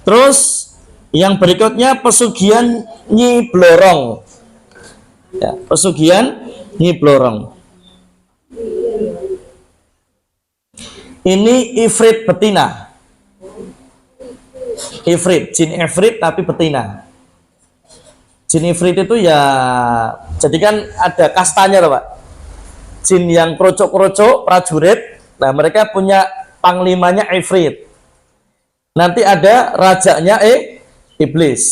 Terus yang berikutnya pesugihan Nyi Blorong. Ya, pesugihan Nyi Blorong. Ini ifrit betina. Ifrit, jin ifrit tapi betina. Jin ifrit itu ya, jadi kan ada kastanya loh Pak. Jin yang kroco-kroco, prajurit. Nah mereka punya panglimanya ifrit. Nanti ada rajanya iblis.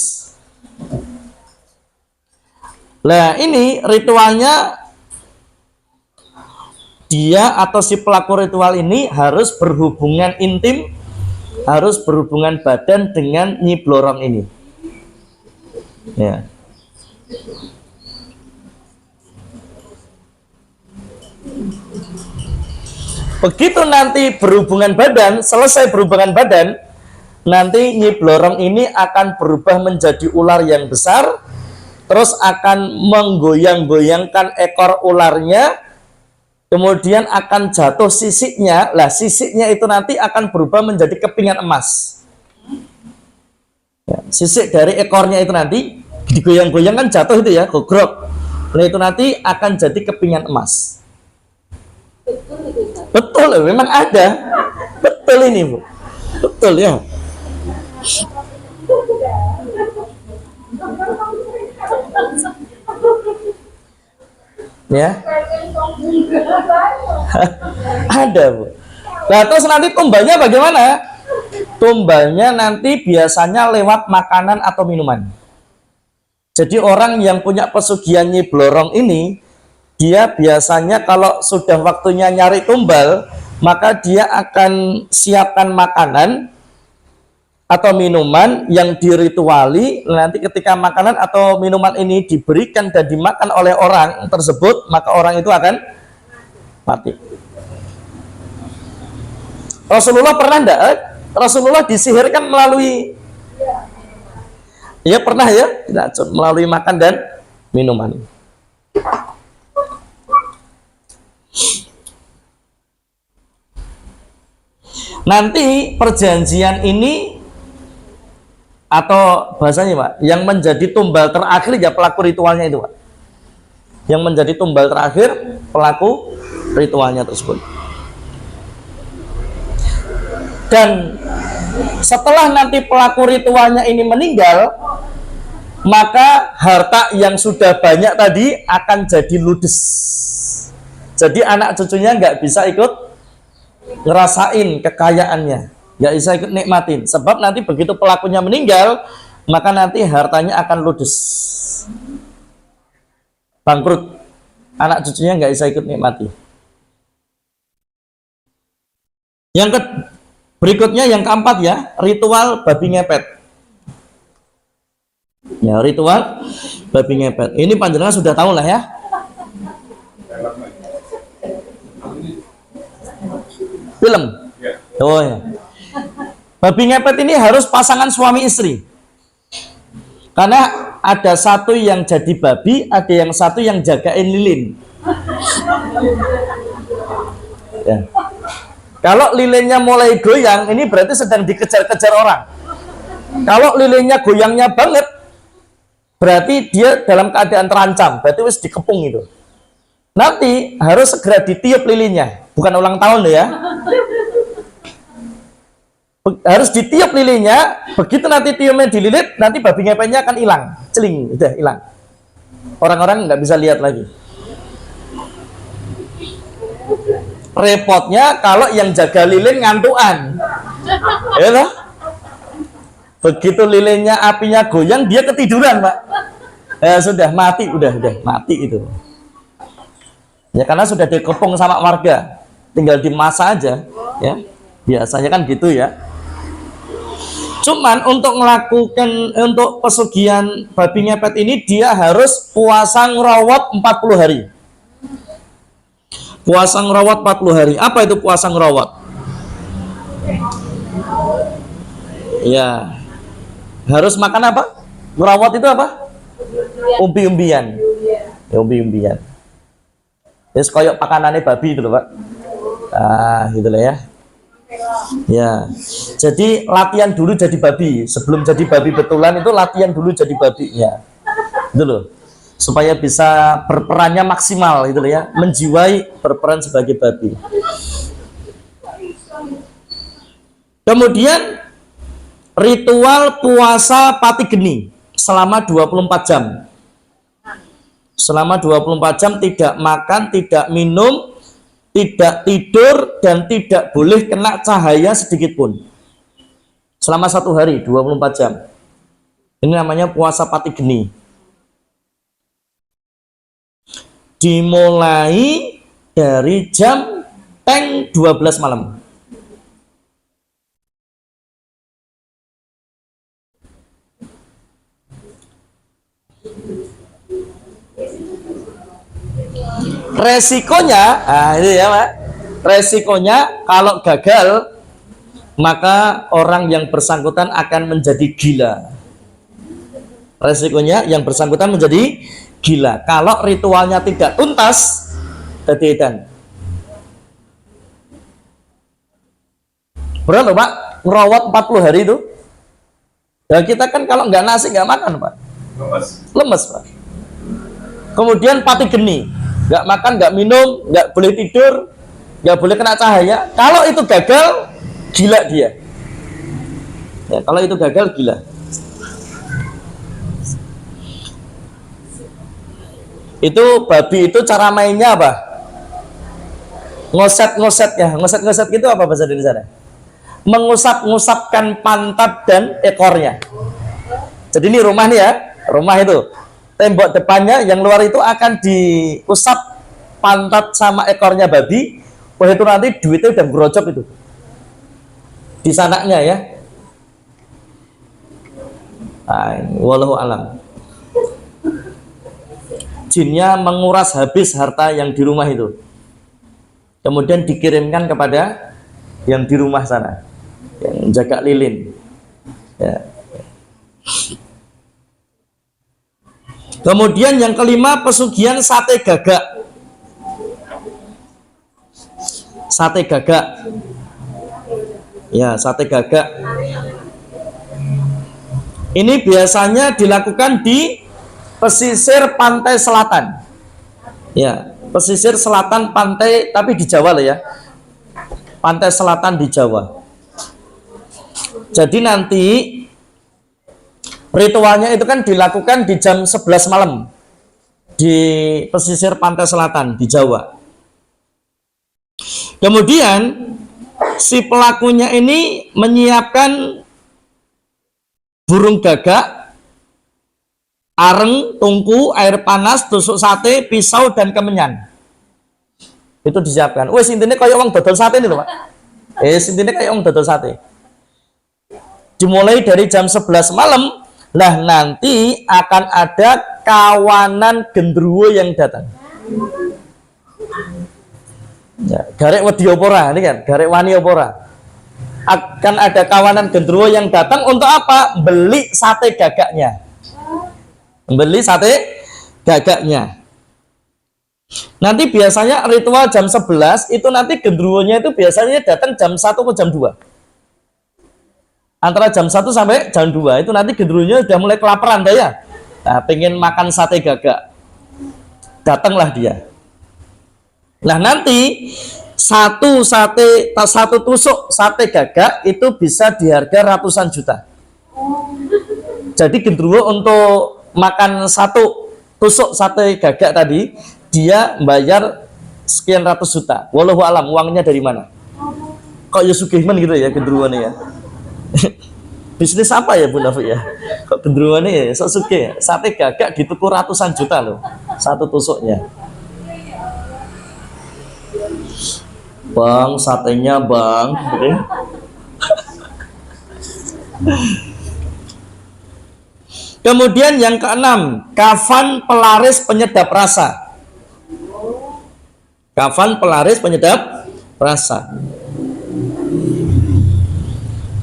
Nah ini ritualnya, dia atau si pelaku ritual ini harus berhubungan intim, harus berhubungan badan dengan Nyi Blorong ini. Ya. Begitu nanti berhubungan badan, selesai berhubungan badan, nanti Nyi Blorong ini akan berubah menjadi ular yang besar, terus akan menggoyang-goyangkan ekor ularnya, kemudian akan jatuh sisiknya. Lah sisiknya itu nanti akan berubah menjadi kepingan emas. Ya, sisik dari ekornya itu nanti digoyang-goyang kan jatuh itu ya, gogrok. Nah itu nanti akan jadi kepingan emas. Betul, memang ada. Betul ini Bu. Betul ya. Ya. Ada Bu. Nah terus nanti tumbalnya bagaimana? Tumbalnya nanti biasanya lewat makanan atau minuman. Jadi orang yang punya pesugihan Nyi Blorong ini, dia biasanya kalau sudah waktunya nyari tumbal, maka dia akan siapkan makanan atau minuman yang dirituali. Nanti ketika makanan atau minuman ini diberikan dan dimakan oleh orang tersebut, maka orang itu akan mati. Rasulullah pernah enggak? Rasulullah disihirkan melalui, ya pernah ya, diracun melalui makan dan minuman. Nanti perjanjian ini, atau bahasanya Pak, yang menjadi tumbal terakhir ya pelaku ritualnya itu Pak. Yang menjadi tumbal terakhir pelaku ritualnya tersebut. Dan setelah nanti pelaku ritualnya ini meninggal, maka harta yang sudah banyak tadi akan jadi ludes. Jadi anak cucunya nggak bisa ikut ngerasain kekayaannya, nggak bisa ikut nikmatin. Sebab nanti begitu pelakunya meninggal, maka nanti hartanya akan ludes, bangkrut. Anak cucunya nggak bisa ikut nikmati. Yang berikutnya yang keempat ya, ritual babi ngepet. Ya, ritual babi ngepet. Ini panjenengan sudah tahu lah ya. Film. Oh ya. Babi ngepet ini harus pasangan suami istri. Karena ada satu yang jadi babi, ada yang satu yang jagain lilin. Ya. Kalau lilinnya mulai goyang, ini berarti sedang dikejar-kejar orang. Kalau lilinnya goyangnya banget, berarti dia dalam keadaan terancam, berarti wis dikepung itu. Nanti harus segera ditiup lilinnya, bukan ulang tahun ya. Harus ditiup lilinnya, begitu nanti tiupnya dililit, nanti babi ngepetnya akan hilang, celing, udah hilang. Orang-orang nggak bisa lihat lagi. Repotnya kalau yang jaga lilin ngantuan, ya loh. Begitu lilinnya apinya goyang, dia ketiduran Pak. Sudah mati, udah mati itu. Ya karena sudah dikepung sama warga, tinggal dimasak aja, ya. Biasanya kan gitu ya. Cuman untuk melakukan, untuk pesugihan babi ngepet ini dia harus puasa ngerawat 40 hari. Puasa ngerawat 40 hari. Apa itu puasa ngerawat? Ya. Harus makan apa? Ngerawat itu apa? Umbi-umbian. Ya, umbi-umbian. Terus koyok pakanannya babi itu loh Pak. Ah, gitu lah ya. Ya, jadi latihan dulu jadi babi. Sebelum jadi babi betulan itu latihan dulu jadi babi ya. Itu loh. Supaya bisa berperannya maksimal gitu loh ya, menjiwai berperan sebagai babi. Kemudian ritual puasa pati geni selama 24 jam. Selama 24 jam tidak makan, tidak minum, tidak tidur, dan tidak boleh kena cahaya sedikit pun. Selama 1 hari, 24 jam. Ini namanya puasa pati geni. Dimulai dari jam 12 malam. Resikonya, ini ya Pak, resikonya kalau gagal maka orang yang bersangkutan akan menjadi gila. Resikonya yang bersangkutan menjadi gila. Kalau ritualnya tidak tuntas, jadi edan. Berat loh Pak, ngerawat 40 hari itu. Dan kita kan kalau nggak nasi nggak makan Pak. Lemes Pak. Kemudian pati geni, nggak makan, nggak minum, nggak boleh tidur, nggak boleh kena cahaya. Kalau itu gagal, gila dia. Ya, kalau itu gagal, gila. Itu babi itu cara mainnya apa? Ngoset-ngoset ya, ngoset-ngoset gitu apa bahasa Indonesia? Mengusap-ngusapkan pantat dan ekornya. Jadi ini rumah nih ya, rumah itu. Tembok depannya yang luar itu akan diusap pantat sama ekornya babi. Wah itu nanti duitnya udah gerocok itu di sananya ya. Wallahu alam. Jinnya menguras habis harta yang di rumah itu, kemudian dikirimkan kepada yang di rumah sana, yang jaga lilin ya. Kemudian yang kelima, pesugihan sate gagak. Sate gagak. Ya, sate gagak. Ini biasanya dilakukan di pesisir pantai selatan. Ya, pesisir selatan pantai, tapi di Jawa loh ya. Pantai selatan di Jawa. Jadi nanti ritualnya itu kan dilakukan di jam 11 malam di pesisir pantai selatan di Jawa. Kemudian si pelakunya ini menyiapkan burung gagak, areng, tungku, air panas, tusuk sate, pisau, dan kemenyan. Itu disiapkan. Wes intinya kayak orang dodol sate nih loh Pak. Intinya kayak orang dodol sate. Dimulai dari jam 11 malam. Nah nanti akan ada kawanan gendruwo yang datang. Ya, garek wedi opora ini kan, garek wani opora. Akan ada kawanan gendruwo yang datang untuk apa? Beli sate gagaknya. Beli sate gagaknya. Nanti biasanya ritual jam 11 itu nanti gendruwonya itu biasanya datang jam 1 atau jam 2. Antara jam 1 sampai jam 2 itu nanti gendruwonya udah mulai kelaparan deh ya. Nah, pengen makan sate gagak. Datanglah dia. Nah, nanti satu tusuk sate gagak itu bisa diharga ratusan juta. Jadi gendruwo untuk makan satu tusuk sate gagak tadi dia bayar sekian ratus juta. Wallahu alam uangnya dari mana? Kok ya sugihman gitu ya gendruwo nih ya. Bisnis apa ya Bu Nafi ya? Kok gendruwo nih ya sok sugih ya? Sate gagak dituku ratusan juta loh satu tusuknya. Bang, satenya bang. Kemudian yang keenam, kafan pelaris penyedap rasa. Kafan pelaris penyedap rasa.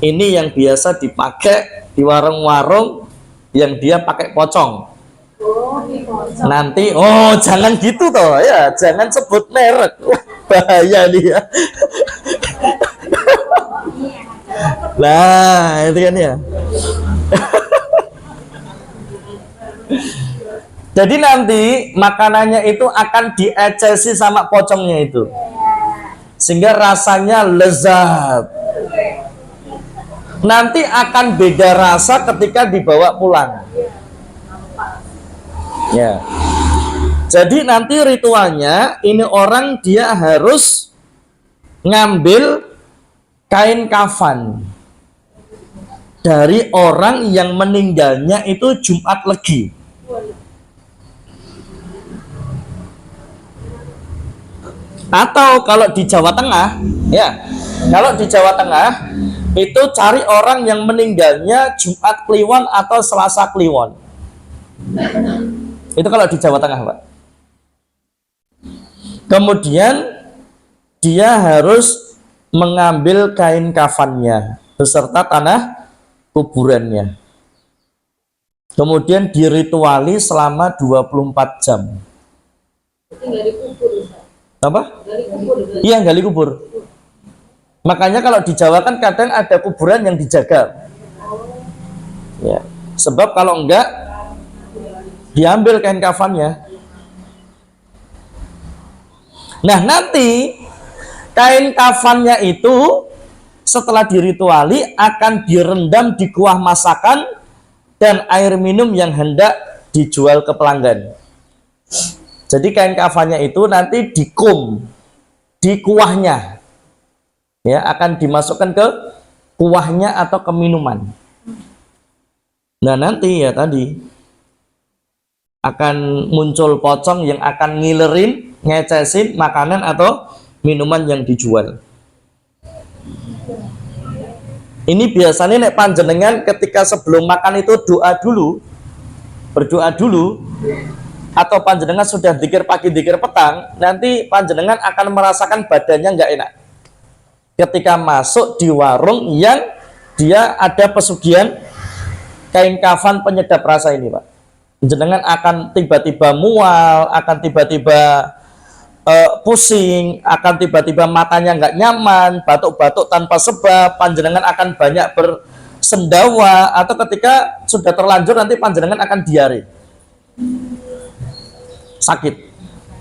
Ini yang biasa dipakai di warung-warung yang dia pakai pocong. Nanti, jangan gitu toh ya, jangan sebut merek, bahaya nih ya. Nah, itu kan ya. Jadi nanti makanannya itu akan diecesi sama pocongnya itu, sehingga rasanya lezat. Nanti akan beda rasa ketika dibawa pulang. Ya. Jadi nanti ritualnya ini orang dia harus ngambil kain kafan dari orang yang meninggalnya itu Jumat Legi. Atau kalau di Jawa Tengah, ya, kalau di Jawa Tengah itu cari orang yang meninggalnya Jumat Kliwon atau Selasa Kliwon. Itu kalau di Jawa Tengah, Pak. Kemudian dia harus mengambil kain kafannya beserta tanah kuburannya. Kemudian dirituali selama 24 jam. Apa? Iya, gali kubur. Makanya kalau di Jawa kan kadang ada kuburan yang dijaga. Ya, sebab kalau enggak diambil kain kafannya. Nah, nanti kain kafannya itu setelah dirituali akan direndam di kuah masakan dan air minum yang hendak dijual ke pelanggan. Jadi kain kafannya itu nanti dikum di kuahnya, ya, akan dimasukkan ke kuahnya atau ke minuman. Nah, nanti ya tadi akan muncul pocong yang akan ngilerin, ngecesin makanan atau minuman yang dijual. Ini biasanya nek panjenengan ketika sebelum makan itu doa dulu, berdoa dulu, atau panjenengan sudah dzikir pagi, dzikir petang, nanti panjenengan akan merasakan badannya nggak enak. Ketika masuk di warung yang dia ada pesugihan kain kafan penyedap rasa ini, Pak. Panjenengan akan tiba-tiba mual, akan tiba-tiba pusing, akan tiba-tiba matanya nggak nyaman, batuk-batuk tanpa sebab, panjenengan akan banyak bersendawa, atau ketika sudah terlanjur nanti panjenengan akan diare. Sakit,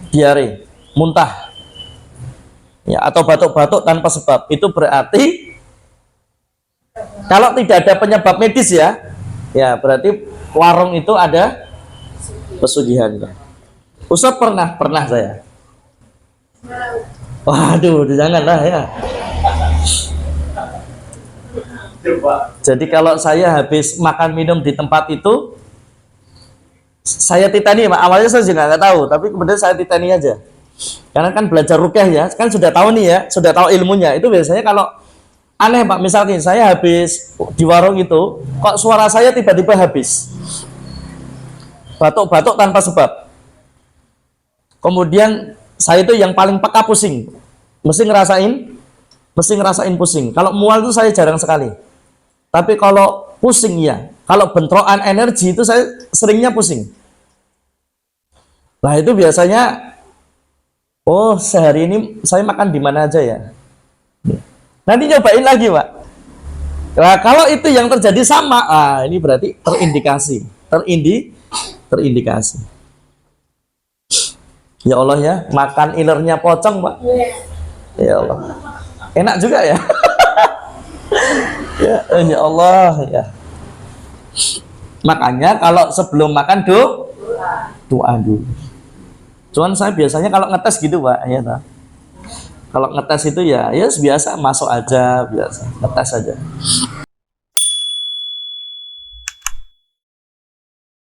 diare, muntah, ya, atau batuk-batuk tanpa sebab. Itu berarti kalau tidak ada penyebab medis, ya berarti warung itu ada pesugihan. Ustaz pernah saya. Waduh, janganlah ya. Jadi kalau saya habis makan minum di tempat itu, saya titani, awalnya saya juga nggak tahu, tapi kemudian saya titani aja. Karena kan belajar rukyah ya, kan sudah tahu nih ya, sudah tahu ilmunya. Itu biasanya kalau aneh, Pak, misalnya saya habis di warung itu, kok suara saya tiba-tiba habis, batuk-batuk tanpa sebab. Kemudian saya itu yang paling peka pusing, mesti ngerasain pusing. Kalau mual itu saya jarang sekali, tapi kalau pusing ya, kalau bentrokan energi itu saya seringnya pusing. Nah, itu biasanya, oh, sehari ini saya makan di mana aja ya. Nanti nyobain lagi, Pak. Nah, kalau itu yang terjadi sama, ini berarti terindikasi. Ya Allah ya, makan ilernya pocong, Pak. Ya Allah. Enak juga ya. Ya Allah ya. Makanya kalau sebelum makan doa dulu. Cuman saya biasanya kalau ngetes gitu, Pak, ya tak? Kalau ngetes itu ya biasa masuk aja, biasa ngetes aja.